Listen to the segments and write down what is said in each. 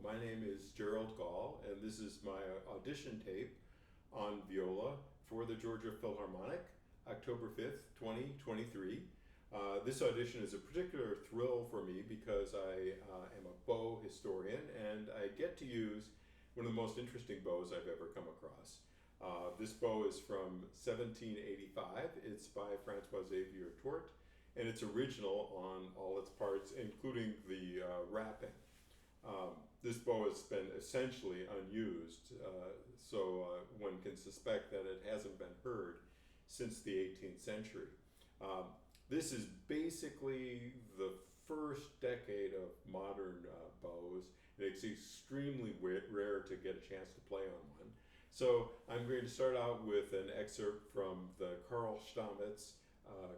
My name is Gerald Gaul, and this is my audition tape on viola for the Georgia Philharmonic, October 5th, 2023. This audition is a particular thrill for me because I am a bow historian and I get to use one of the most interesting bows I've ever come across. This bow is from 1785. It's by François Tourte, and it's original on all its parts, including the wrapping. This bow has been essentially unused, so one can suspect that it hasn't been heard since the 18th century. This is basically the first decade of modern bows, and it's extremely rare to get a chance to play on one. So I'm going to start out with an excerpt from the Stamitz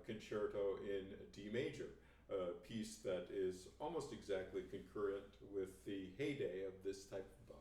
Concerto in D major, a piece that is almost exactly concurrent with the heyday of this type of bow.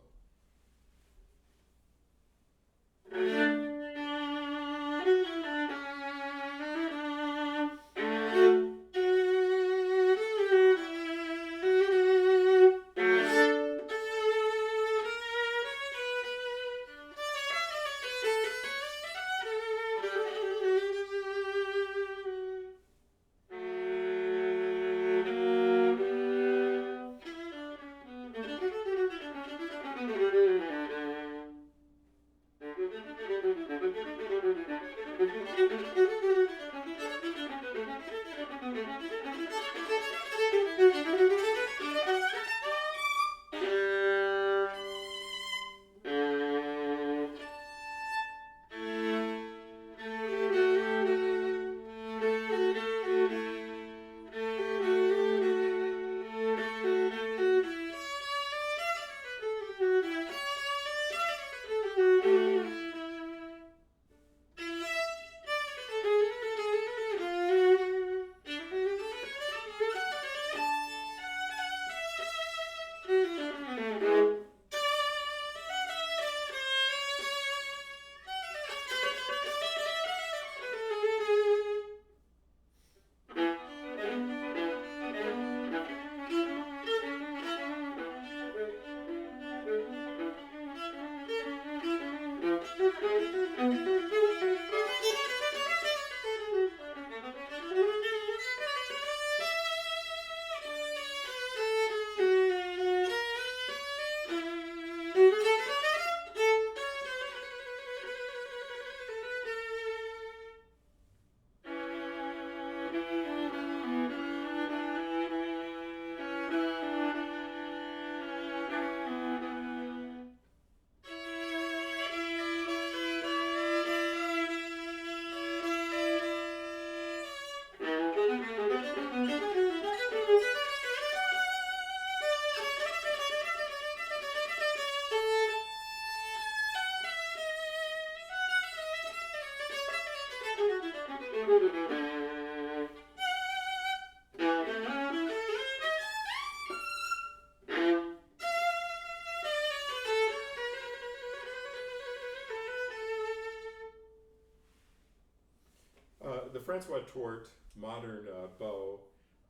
The François Tourte modern bow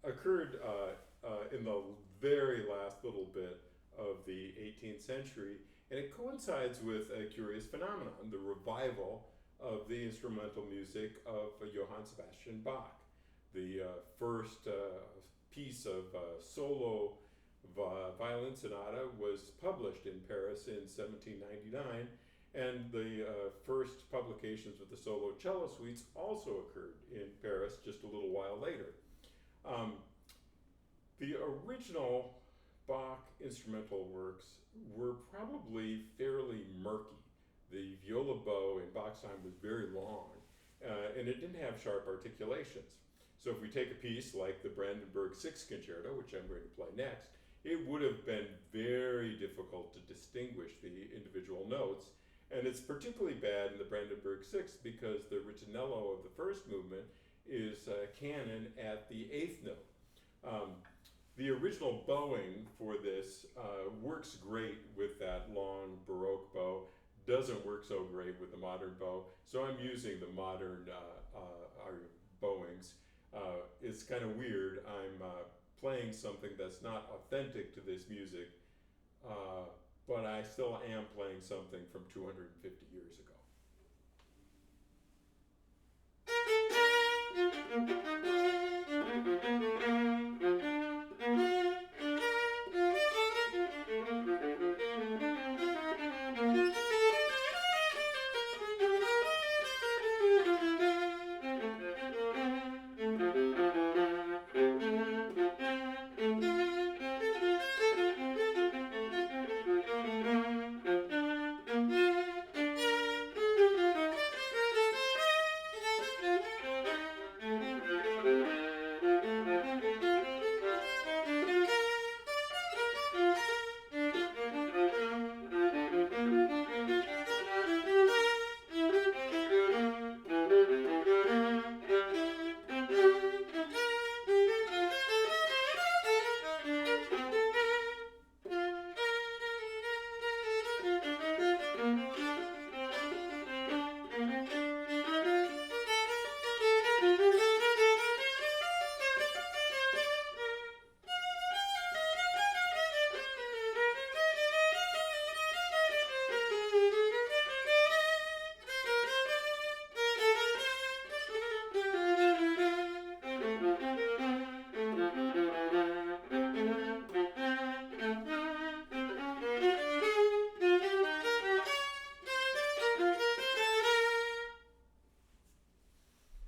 occurred in the very last little bit of the 18th century, and it coincides with a curious phenomenon, the revival of the instrumental music of Johann Sebastian Bach. The first piece of solo violin sonata was published in Paris in 1799, and the first publications of the solo cello suites also occurred in Paris just a little while later. The original Bach instrumental works were probably fairly murky. The viola bow in Bach's time was very long, and it didn't have sharp articulations. So if we take a piece like the Brandenburg Sixth Concerto, which I'm going to play next, it would have been very difficult to distinguish the individual notes. And it's particularly bad in the Brandenburg Sixth because the ritornello of the first movement is canon at the eighth note. The original bowing for this works great with that long Baroque bow, doesn't work so great with the modern bow, so I'm using the modern bowings. It's kind of weird. I'm playing something that's not authentic to this music, but I still am playing something from 250 years ago.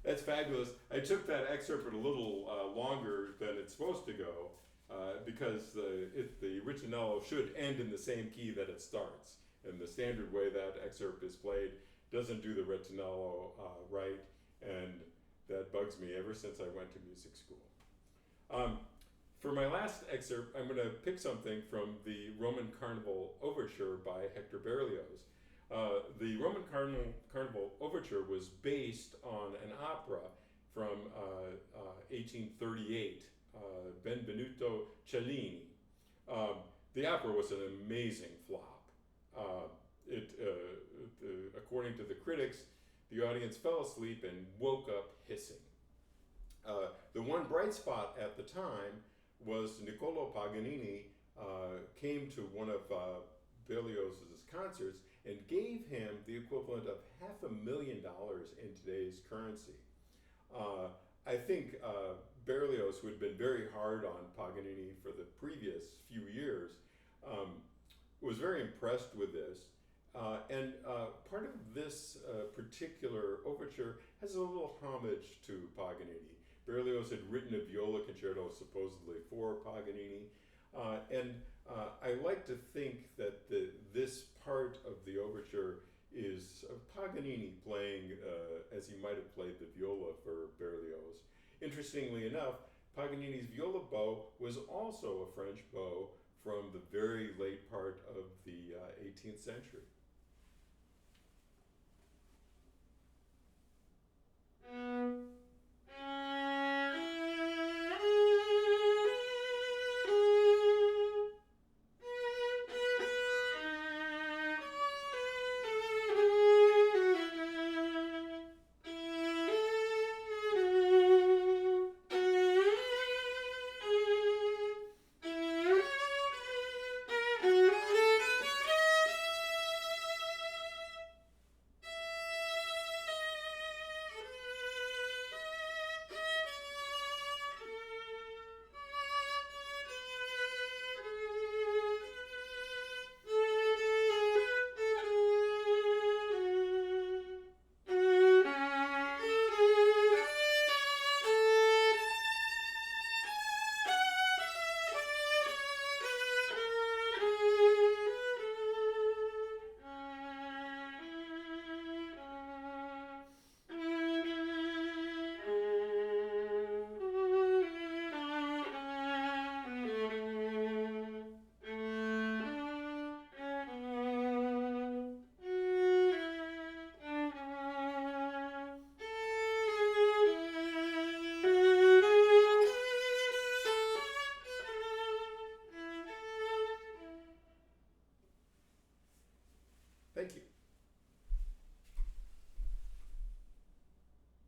That's fabulous. I took that excerpt a little longer than it's supposed to go because the ritornello should end in the same key that it starts. And the standard way that excerpt is played doesn't do the ritornello right, and that bugs me ever since I went to music school. For my last excerpt, I'm going to pick something from the Roman Carnival Overture by Hector Berlioz. The Roman Carnival Overture was based on an opera from 1838, Benvenuto Cellini. The opera was an amazing flop. According to the critics, the audience fell asleep and woke up hissing. The one bright spot at the time was Niccolò Paganini came to one of Berlioz's concerts and gave him the equivalent of $500,000 in today's currency. I think Berlioz, who had been very hard on Paganini for the previous few years, was very impressed with this. And part of this particular overture has a little homage to Paganini. Berlioz had written a viola concerto supposedly for Paganini, and I like to think that this part of the overture is Paganini playing as he might have played the viola for Berlioz. Interestingly enough, Paganini's viola bow was also a French bow from the very late part of the 18th century.